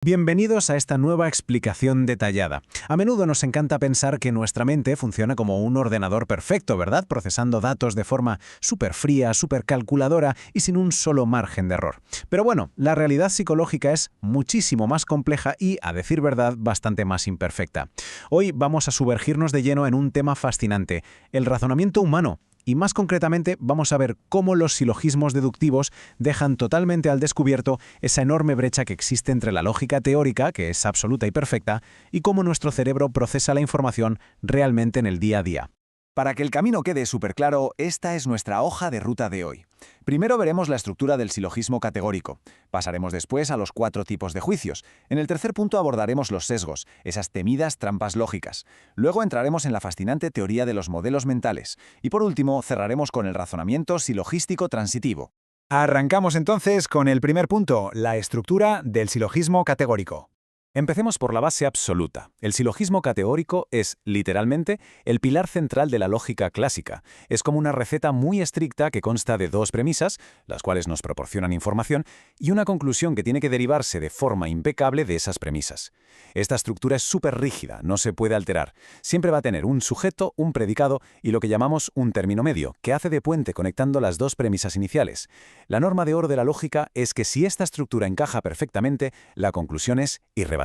Bienvenidos a esta nueva explicación detallada. A menudo nos encanta pensar que nuestra mente funciona como un ordenador perfecto, ¿verdad? Procesando datos de forma súper fría, súper calculadora y sin un solo margen de error. Pero bueno, la realidad psicológica es muchísimo más compleja y, a decir verdad, bastante más imperfecta. Hoy vamos a sumergirnos de lleno en un tema fascinante, el razonamiento humano. Y más concretamente, vamos a ver cómo los silogismos deductivos dejan totalmente al descubierto esa enorme brecha que existe entre la lógica teórica, que es absoluta y perfecta, y cómo nuestro cerebro procesa la información realmente en el día a día. Para que el camino quede súper claro, esta es nuestra hoja de ruta de hoy. Primero veremos la estructura del silogismo categórico. Pasaremos después a los 4 tipos de juicios. En el tercer punto abordaremos los sesgos, esas temidas trampas lógicas. Luego entraremos en la fascinante teoría de los modelos mentales. Y por último, cerraremos con el razonamiento silogístico transitivo. Arrancamos entonces con el primer punto, la estructura del silogismo categórico. Empecemos por la base absoluta. El silogismo categórico es, literalmente, el pilar central de la lógica clásica. Es como una receta muy estricta que consta de 2 premisas, las cuales nos proporcionan información, y una conclusión que tiene que derivarse de forma impecable de esas premisas. Esta estructura es súper rígida, no se puede alterar. Siempre va a tener un sujeto, un predicado y lo que llamamos un término medio, que hace de puente conectando las 2 premisas iniciales. La norma de oro de la lógica es que si esta estructura encaja perfectamente, la conclusión es irrebatible.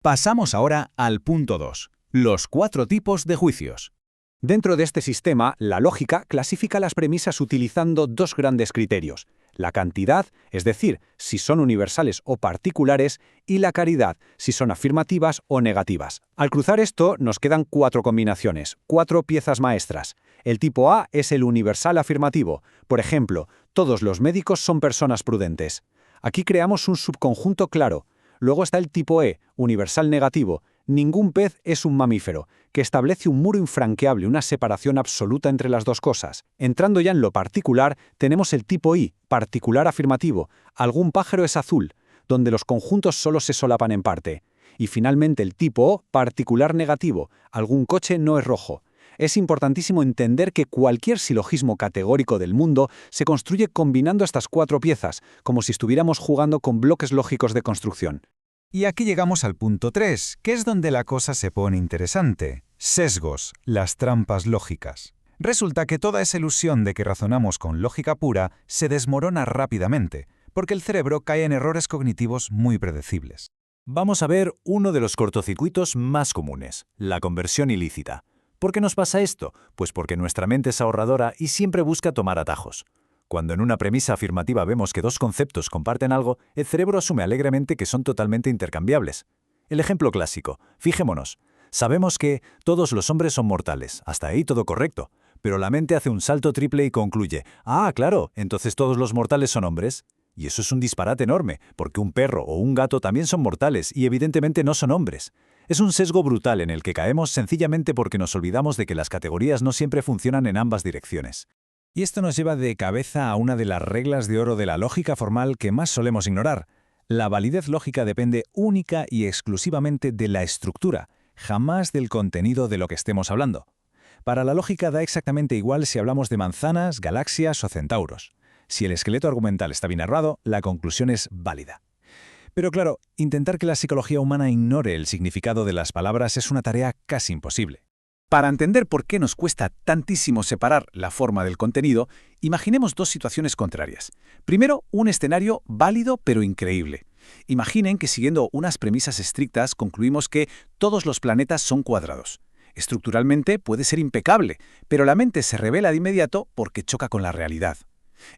Pasamos ahora al punto 2, los 4 tipos de juicios. Dentro de este sistema, la lógica clasifica las premisas utilizando 2 grandes criterios: la cantidad, es decir, si son universales o particulares, y la caridad, si son afirmativas o negativas. Al cruzar esto, nos quedan 4 combinaciones, 4 piezas maestras. El tipo A es el universal afirmativo. Por ejemplo, todos los médicos son personas prudentes. Aquí creamos un subconjunto claro. Luego está el tipo E, universal negativo. Ningún pez es un mamífero, que establece un muro infranqueable, una separación absoluta entre las 2 cosas. Entrando ya en lo particular, tenemos el tipo I, particular afirmativo. Algún pájaro es azul, donde los conjuntos solo se solapan en parte. Y finalmente el tipo O, particular negativo. Algún coche no es rojo. Es importantísimo entender que cualquier silogismo categórico del mundo se construye combinando estas 4 piezas, como si estuviéramos jugando con bloques lógicos de construcción. Y aquí llegamos al punto 3, que es donde la cosa se pone interesante. Sesgos, las trampas lógicas. Resulta que toda esa ilusión de que razonamos con lógica pura se desmorona rápidamente, porque el cerebro cae en errores cognitivos muy predecibles. Vamos a ver uno de los cortocircuitos más comunes, la conversión ilícita. ¿Por qué nos pasa esto? Pues porque nuestra mente es ahorradora y siempre busca tomar atajos. Cuando en una premisa afirmativa vemos que 2 conceptos comparten algo, el cerebro asume alegremente que son totalmente intercambiables. El ejemplo clásico, fijémonos. Sabemos que todos los hombres son mortales, hasta ahí todo correcto, pero la mente hace un salto triple y concluye: ah, claro, entonces todos los mortales son hombres. Y eso es un disparate enorme, porque un perro o un gato también son mortales y evidentemente no son hombres. Es un sesgo brutal en el que caemos sencillamente porque nos olvidamos de que las categorías no siempre funcionan en ambas direcciones. Y esto nos lleva de cabeza a una de las reglas de oro de la lógica formal que más solemos ignorar. La validez lógica depende única y exclusivamente de la estructura, jamás del contenido de lo que estemos hablando. Para la lógica da exactamente igual si hablamos de manzanas, galaxias o centauros. Si el esqueleto argumental está bien armado, la conclusión es válida. Pero claro, intentar que la psicología humana ignore el significado de las palabras es una tarea casi imposible. Para entender por qué nos cuesta tantísimo separar la forma del contenido, imaginemos 2 situaciones contrarias. Primero, un escenario válido pero increíble. Imaginen que siguiendo unas premisas estrictas concluimos que todos los planetas son cuadrados. Estructuralmente puede ser impecable, pero la mente se revela de inmediato porque choca con la realidad.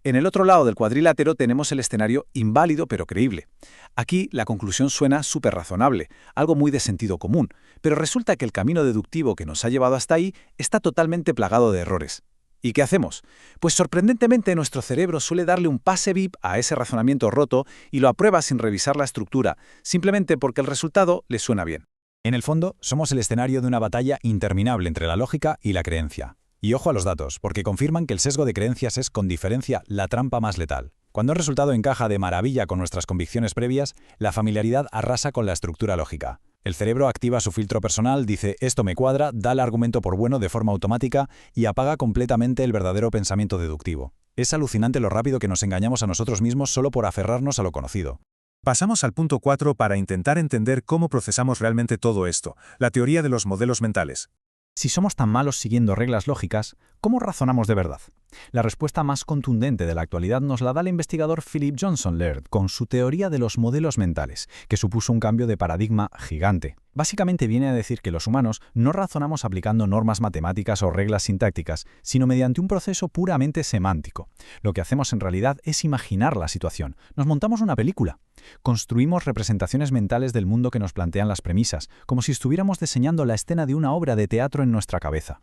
En el otro lado del cuadrilátero tenemos el escenario inválido pero creíble. Aquí la conclusión suena súper razonable, algo muy de sentido común, pero resulta que el camino deductivo que nos ha llevado hasta ahí está totalmente plagado de errores. ¿Y qué hacemos? Pues sorprendentemente nuestro cerebro suele darle un pase VIP a ese razonamiento roto y lo aprueba sin revisar la estructura, simplemente porque el resultado le suena bien. En el fondo, somos el escenario de una batalla interminable entre la lógica y la creencia. Y ojo a los datos, porque confirman que el sesgo de creencias es, con diferencia, la trampa más letal. Cuando el resultado encaja de maravilla con nuestras convicciones previas, la familiaridad arrasa con la estructura lógica. El cerebro activa su filtro personal, dice «esto me cuadra», da el argumento por bueno de forma automática y apaga completamente el verdadero pensamiento deductivo. Es alucinante lo rápido que nos engañamos a nosotros mismos solo por aferrarnos a lo conocido. Pasamos al punto 4 para intentar entender cómo procesamos realmente todo esto, la teoría de los modelos mentales. Si somos tan malos siguiendo reglas lógicas, ¿cómo razonamos de verdad? La respuesta más contundente de la actualidad nos la da el investigador Philip Johnson Laird con su teoría de los modelos mentales, que supuso un cambio de paradigma gigante. Básicamente viene a decir que los humanos no razonamos aplicando normas matemáticas o reglas sintácticas, sino mediante un proceso puramente semántico. Lo que hacemos en realidad es imaginar la situación. Nos montamos una película. Construimos representaciones mentales del mundo que nos plantean las premisas, como si estuviéramos diseñando la escena de una obra de teatro en nuestra cabeza.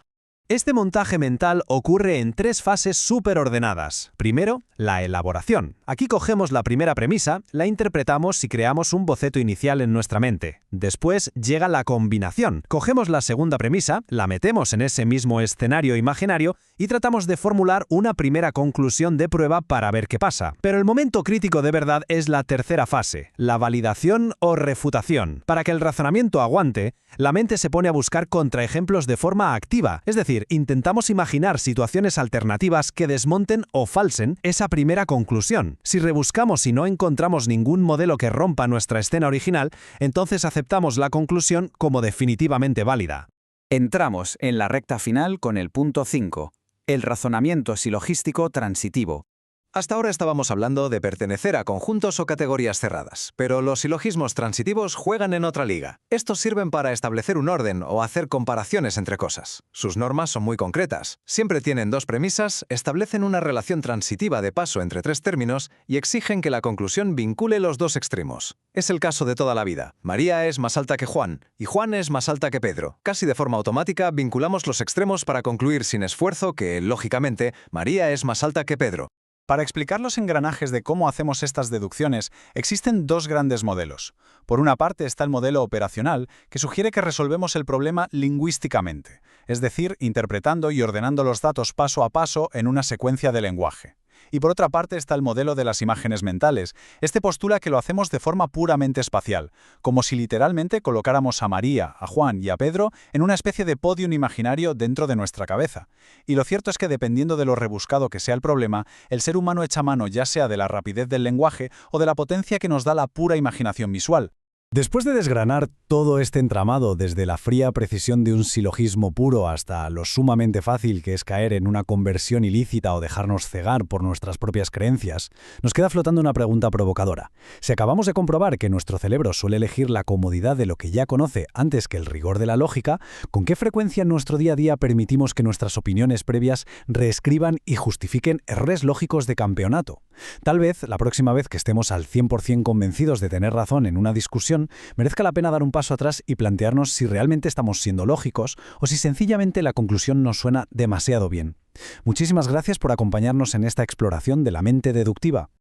Este montaje mental ocurre en 3 fases superordenadas. Primero, la elaboración. Aquí cogemos la primera premisa, la interpretamos y creamos un boceto inicial en nuestra mente. Después llega la combinación. Cogemos la segunda premisa, la metemos en ese mismo escenario imaginario y tratamos de formular una primera conclusión de prueba para ver qué pasa. Pero el momento crítico de verdad es la tercera fase, la validación o refutación. Para que el razonamiento aguante, la mente se pone a buscar contraejemplos de forma activa, es decir, intentamos imaginar situaciones alternativas que desmonten o falsen esa primera conclusión. Si rebuscamos y no encontramos ningún modelo que rompa nuestra escena original, entonces aceptamos la conclusión como definitivamente válida. Entramos en la recta final con el punto 5, el razonamiento silogístico transitivo. Hasta ahora estábamos hablando de pertenecer a conjuntos o categorías cerradas, pero los silogismos transitivos juegan en otra liga. Estos sirven para establecer un orden o hacer comparaciones entre cosas. Sus normas son muy concretas. Siempre tienen 2 premisas, establecen una relación transitiva de paso entre 3 términos y exigen que la conclusión vincule los 2 extremos. Es el caso de toda la vida. María es más alta que Juan y Juan es más alta que Pedro. Casi de forma automática vinculamos los extremos para concluir sin esfuerzo que, lógicamente, María es más alta que Pedro. Para explicar los engranajes de cómo hacemos estas deducciones, existen 2 grandes modelos. Por una parte está el modelo operacional, que sugiere que resolvemos el problema lingüísticamente, es decir, interpretando y ordenando los datos paso a paso en una secuencia de lenguaje. Y por otra parte está el modelo de las imágenes mentales. Este postula que lo hacemos de forma puramente espacial, como si literalmente colocáramos a María, a Juan y a Pedro en una especie de podium imaginario dentro de nuestra cabeza. Y lo cierto es que dependiendo de lo rebuscado que sea el problema, el ser humano echa mano ya sea de la rapidez del lenguaje o de la potencia que nos da la pura imaginación visual. Después de desgranar todo este entramado desde la fría precisión de un silogismo puro hasta lo sumamente fácil que es caer en una conversión ilícita o dejarnos cegar por nuestras propias creencias, nos queda flotando una pregunta provocadora. Si acabamos de comprobar que nuestro cerebro suele elegir la comodidad de lo que ya conoce antes que el rigor de la lógica, ¿con qué frecuencia en nuestro día a día permitimos que nuestras opiniones previas reescriban y justifiquen errores lógicos de campeonato? Tal vez, la próxima vez que estemos al 100% convencidos de tener razón en una discusión, merezca la pena dar un paso atrás y plantearnos si realmente estamos siendo lógicos o si sencillamente la conclusión nos suena demasiado bien. Muchísimas gracias por acompañarnos en esta exploración de la mente deductiva.